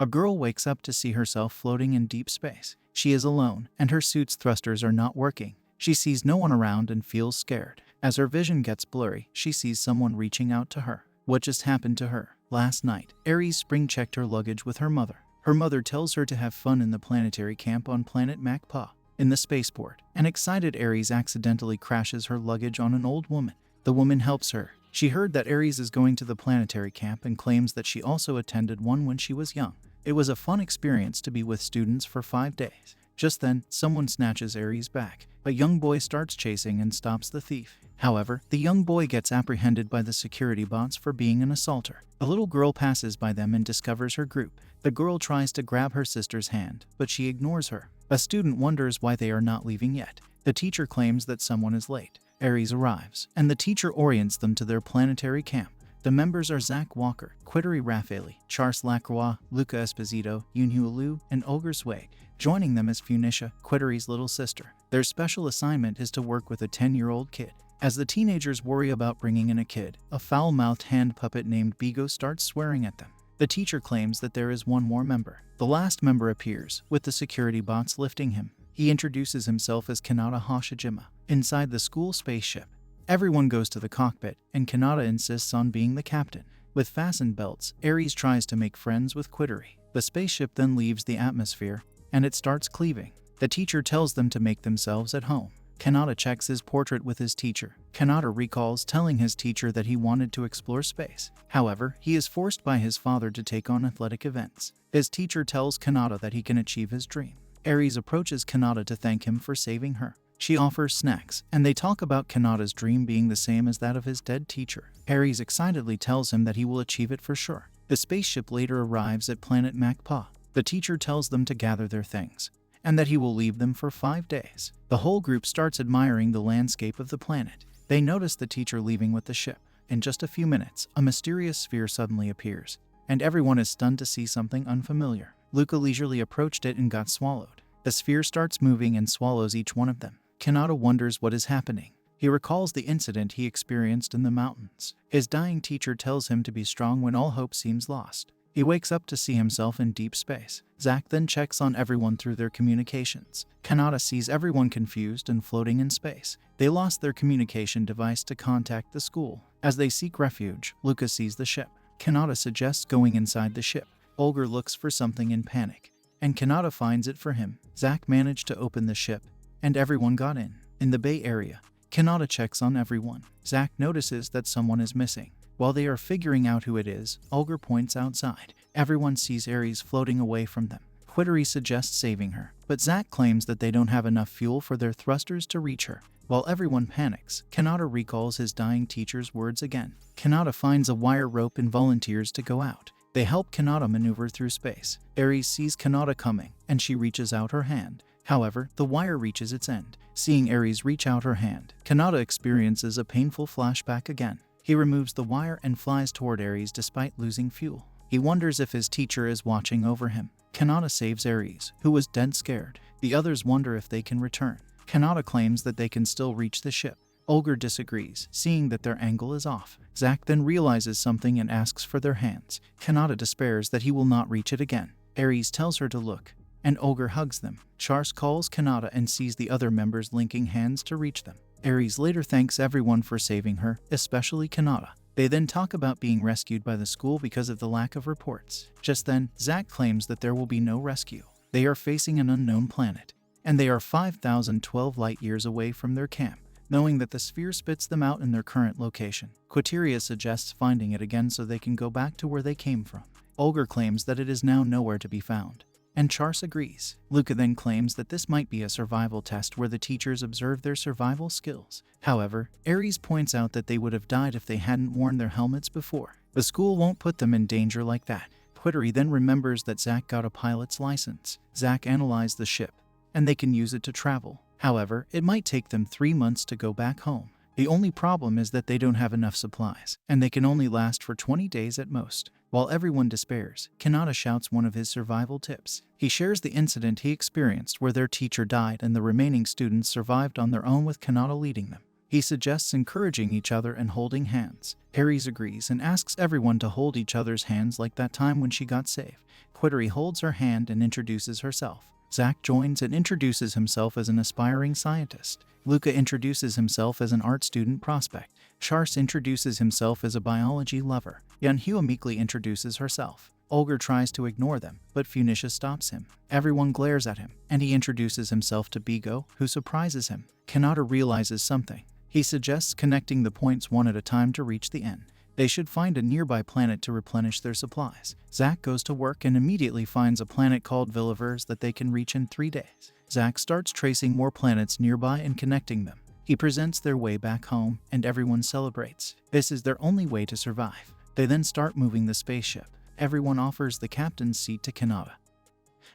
A girl wakes up to see herself floating in deep space. She is alone, and her suit's thrusters are not working. She sees no one around and feels scared. As her vision gets blurry, she sees someone reaching out to her. What just happened to her? Last night, Aries spring-checked her luggage with her mother. Her mother tells her to have fun in the planetary camp on planet Macpa. In the spaceport, an excited Aries accidentally crashes her luggage on an old woman. The woman helps her. She heard that Aries is going to the planetary camp and claims that she also attended one when she was young. It was a fun experience to be with students for 5 days. Just then, someone snatches Aries back. A young boy starts chasing and stops the thief. However, the young boy gets apprehended by the security bots for being an assaulter. A little girl passes by them and discovers her group. The girl tries to grab her sister's hand, but she ignores her. A student wonders why they are not leaving yet. The teacher claims that someone is late. Aries arrives, and the teacher orients them to their planetary camp. The members are Zach Walker, Quittery Raffaele, Charles Lacroix, Luca Esposito, Yunhua Liu, and Olga Sway. Joining them is Funisha, Quittery's little sister. Their special assignment is to work with a 10-year-old kid. As the teenagers worry about bringing in a kid, a foul-mouthed hand puppet named Bigo starts swearing at them. The teacher claims that there is one more member. The last member appears, with the security bots lifting him. He introduces himself as Kanata Hoshijima. Inside the school spaceship, everyone goes to the cockpit, and Kanata insists on being the captain. With fastened belts, Aries tries to make friends with Quittery. The spaceship then leaves the atmosphere, and it starts cleaving. The teacher tells them to make themselves at home. Kanata checks his portrait with his teacher. Kanata recalls telling his teacher that he wanted to explore space. However, he is forced by his father to take on athletic events. His teacher tells Kanata that he can achieve his dream. Aries approaches Kanata to thank him for saving her. She offers snacks, and they talk about Kanata's dream being the same as that of his dead teacher. Aries excitedly tells him that he will achieve it for sure. The spaceship later arrives at planet Macpa. The teacher tells them to gather their things, and that he will leave them for 5 days. The whole group starts admiring the landscape of the planet. They notice the teacher leaving with the ship. In just a few minutes, a mysterious sphere suddenly appears, and everyone is stunned to see something unfamiliar. Luca leisurely approached it and got swallowed. The sphere starts moving and swallows each one of them. Kanata wonders what is happening. He recalls the incident he experienced in the mountains. His dying teacher tells him to be strong when all hope seems lost. He wakes up to see himself in deep space. Zack then checks on everyone through their communications. Kanata sees everyone confused and floating in space. They lost their communication device to contact the school. As they seek refuge, Luca sees the ship. Kanata suggests going inside the ship. Olga looks for something in panic, and Kanata finds it for him. Zack managed to open the ship, and everyone got in. In the Bay Area, Kanata checks on everyone. Zack notices that someone is missing. While they are figuring out who it is, Olga points outside. Everyone sees Aries floating away from them. Quittery suggests saving her, but Zack claims that they don't have enough fuel for their thrusters to reach her. While everyone panics, Kanata recalls his dying teacher's words again. Kanata finds a wire rope and volunteers to go out. They help Kanata maneuver through space. Aries sees Kanata coming, and she reaches out her hand. However, the wire reaches its end. Seeing Aries reach out her hand, Kanata experiences a painful flashback again. He removes the wire and flies toward Aries despite losing fuel. He wonders if his teacher is watching over him. Kanata saves Aries, who was dead scared. The others wonder if they can return. Kanata claims that they can still reach the ship. Olga disagrees, seeing that their angle is off. Zack then realizes something and asks for their hands. Kanata despairs that he will not reach it again. Aries tells her to look, and Olga hugs them. Charles calls Kanata and sees the other members linking hands to reach them. Aries later thanks everyone for saving her, especially Kanata. They then talk about being rescued by the school because of the lack of reports. Just then, Zack claims that there will be no rescue. They are facing an unknown planet, and they are 5,012 light years away from their camp. Knowing that the sphere spits them out in their current location, Quiteria suggests finding it again so they can go back to where they came from. Olga claims that it is now nowhere to be found, and Charles agrees. Luca then claims that this might be a survival test where the teachers observe their survival skills. However, Aries points out that they would have died if they hadn't worn their helmets before. The school won't put them in danger like that. Quittery then remembers that Zack got a pilot's license. Zack analyzed the ship, and they can use it to travel. However, it might take them 3 months to go back home. The only problem is that they don't have enough supplies, and they can only last for 20 days at most. While everyone despairs, Kanata shouts one of his survival tips. He shares the incident he experienced where their teacher died and the remaining students survived on their own with Kanata leading them. He suggests encouraging each other and holding hands. Aries agrees and asks everyone to hold each other's hands like that time when she got saved. Quittery holds her hand and introduces herself. Zack joins and introduces himself as an aspiring scientist. Luca introduces himself as an art student prospect. Charles introduces himself as a biology lover. Yeonhua meekly introduces herself. Olger tries to ignore them, but Funisha stops him. Everyone glares at him, and he introduces himself to Bigo, who surprises him. Kanata realizes something. He suggests connecting the points one at a time to reach the end. They should find a nearby planet to replenish their supplies. Zack goes to work and immediately finds a planet called Villavers that they can reach in 3 days. Zack starts tracing more planets nearby and connecting them. He presents their way back home, and everyone celebrates. This is their only way to survive. They then start moving the spaceship. Everyone offers the captain's seat to Kanata,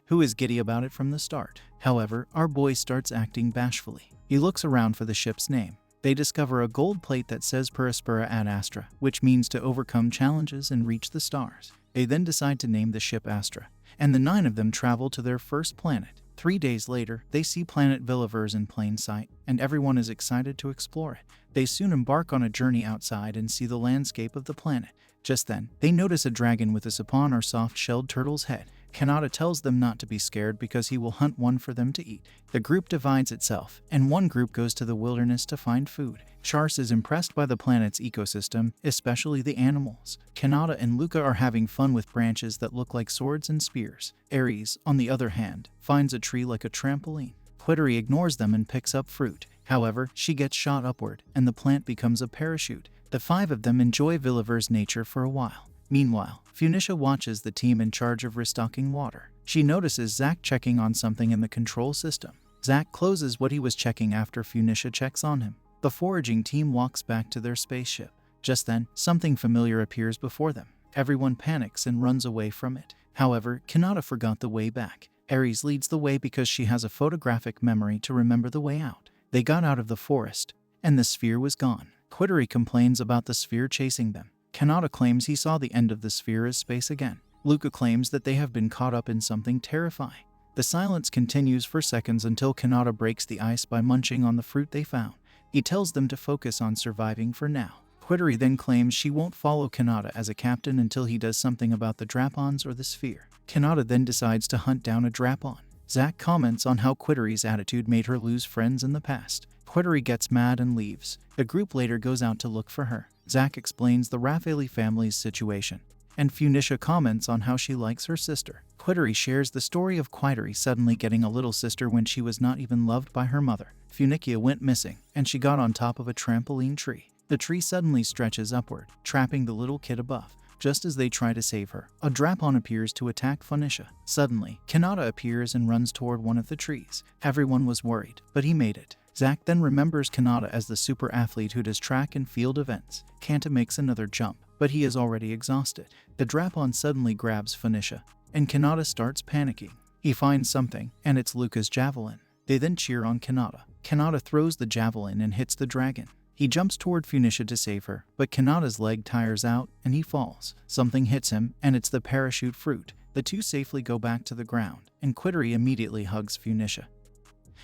who is giddy about it from the start. However, our boy starts acting bashfully. He looks around for the ship's name. They discover a gold plate that says Perispera ad Astra, which means to overcome challenges and reach the stars. They then decide to name the ship Astra, and the 9 of them travel to their first planet. 3 days later, they see planet Villavers in plain sight, and everyone is excited to explore it. They soon embark on a journey outside and see the landscape of the planet. Just then, they notice a dragon with a sapon or soft-shelled turtle's head. Kanata tells them not to be scared because he will hunt one for them to eat. The group divides itself, and one group goes to the wilderness to find food. Charles is impressed by the planet's ecosystem, especially the animals. Kanata and Luca are having fun with branches that look like swords and spears. Aries, on the other hand, finds a tree like a trampoline. Quittery ignores them and picks up fruit. However, she gets shot upward, and the plant becomes a parachute. The 5 of them enjoy Villavers' nature for a while. Meanwhile, Funisha watches the team in charge of restocking water. She notices Zack checking on something in the control system. Zack closes what he was checking after Funisha checks on him. The foraging team walks back to their spaceship. Just then, something familiar appears before them. Everyone panics and runs away from it. However, Kanata forgot the way back. Aries leads the way because she has a photographic memory to remember the way out. They got out of the forest, and the sphere was gone. Quittery complains about the sphere chasing them. Kanata claims he saw the end of the sphere as space again. Luca claims that they have been caught up in something terrifying. The silence continues for seconds until Kanata breaks the ice by munching on the fruit they found. He tells them to focus on surviving for now. Quittery then claims she won't follow Kanata as a captain until he does something about the Drapons or the sphere. Kanata then decides to hunt down a Drapon. Zack comments on how Quittery's attitude made her lose friends in the past. Quittery gets mad and leaves. The group later goes out to look for her. Zack explains the Raffaele family's situation, and Funisha comments on how she likes her sister. Quittery shares the story of Quittery suddenly getting a little sister when she was not even loved by her mother. Funikia went missing, and she got on top of a trampoline tree. The tree suddenly stretches upward, trapping the little kid above. Just as they try to save her, a Drapon appears to attack Funisha. Suddenly, Kanata appears and runs toward one of the trees. Everyone was worried, but he made it. Zack then remembers Kanata as the super athlete who does track and field events. Kanta makes another jump, but he is already exhausted. The Drapon suddenly grabs Funisha, and Kanata starts panicking. He finds something, and it's Luca's javelin. They then cheer on Kanata. Kanata throws the javelin and hits the dragon. He jumps toward Funisha to save her, but Kanata's leg tires out, and he falls. Something hits him, and it's the parachute fruit. The two safely go back to the ground, and Quittery immediately hugs Funisha,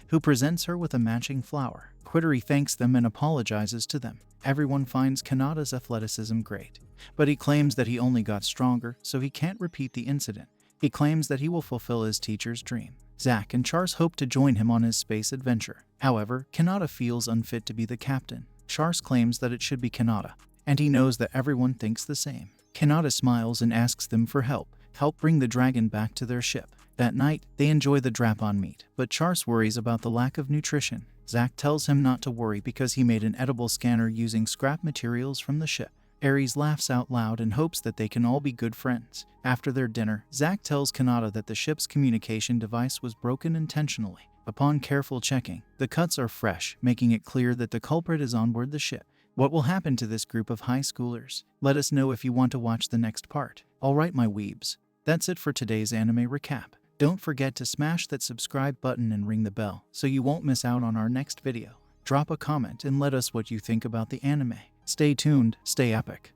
who presents her with a matching flower. Quittery thanks them and apologizes to them. Everyone finds Kanata's athleticism great, but he claims that he only got stronger, so he can't repeat the incident. He claims that he will fulfill his teacher's dream. Zack and Charles hope to join him on his space adventure. However, Kanata feels unfit to be the captain. Charles claims that it should be Kanata, and he knows that everyone thinks the same. Kanata smiles and asks them for help bring the dragon back to their ship. That night, they enjoy the Drapon meat, but Charles worries about the lack of nutrition. Zack tells him not to worry because he made an edible scanner using scrap materials from the ship. Aries laughs out loud and hopes that they can all be good friends. After their dinner, Zack tells Kanata that the ship's communication device was broken intentionally. Upon careful checking, the cuts are fresh, making it clear that the culprit is on board the ship. What will happen to this group of high schoolers? Let us know if you want to watch the next part. Alright my weebs, that's it for today's anime recap. Don't forget to smash that subscribe button and ring the bell so you won't miss out on our next video. Drop a comment and let us what you think about the anime. Stay tuned, stay epic.